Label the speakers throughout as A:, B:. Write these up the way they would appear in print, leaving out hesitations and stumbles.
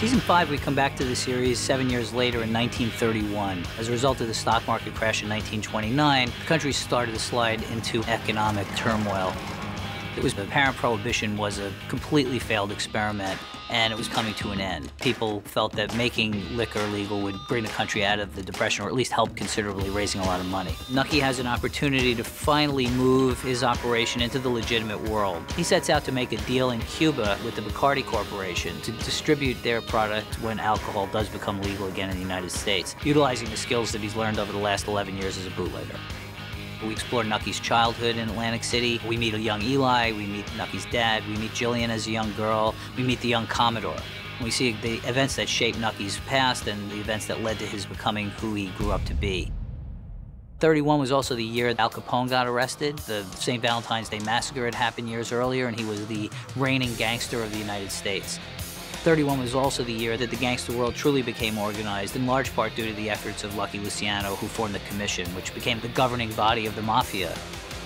A: Season 5, we come back to the series 7 years later in 1931. As a result of the stock market crash in 1929, the country started to slide into economic turmoil. It was apparent prohibition was a completely failed experiment, and it was coming to an end. People felt that making liquor legal would bring the country out of the Depression, or at least help considerably, raising a lot of money. Nucky has an opportunity to finally move his operation into the legitimate world. He sets out to make a deal in Cuba with the Bacardi Corporation to distribute their product when alcohol does become legal again in the United States, utilizing the skills that he's learned over the last 11 years as a bootlegger. We explore Nucky's childhood in Atlantic City. We meet a young Eli, we meet Nucky's dad, we meet Jillian as a young girl, we meet the young Commodore. We see the events that shaped Nucky's past and the events that led to his becoming who he grew up to be. 31 was also the year Al Capone got arrested. The St. Valentine's Day Massacre had happened years earlier, and he was the reigning gangster of the United States. 31 was also the year that the gangster world truly became organized, in large part due to the efforts of Lucky Luciano, who formed the Commission, which became the governing body of the mafia.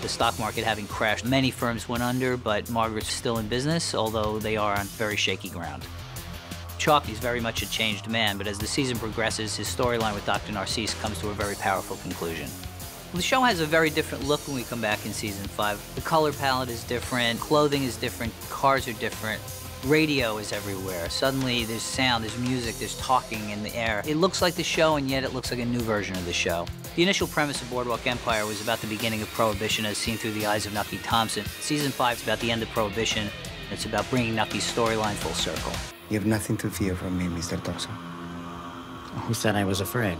A: The stock market having crashed, many firms went under, but Margaret's still in business, although they are on very shaky ground. Chalky's very much a changed man, but as the season progresses, his storyline with Dr. Narcisse comes to a very powerful conclusion. The show has a very different look when we come back in season 5. The color palette is different, clothing is different, cars are different. Radio is everywhere. Suddenly there's sound, there's music, there's talking in the air. It looks like the show, and yet it looks like a new version of the show. The initial premise of Boardwalk Empire was about the beginning of Prohibition as seen through the eyes of Nucky Thompson. Season 5 is about the end of Prohibition. It's about bringing Nucky's storyline full circle.
B: You have nothing to fear from me, Mr. Thompson.
C: Who said I was afraid?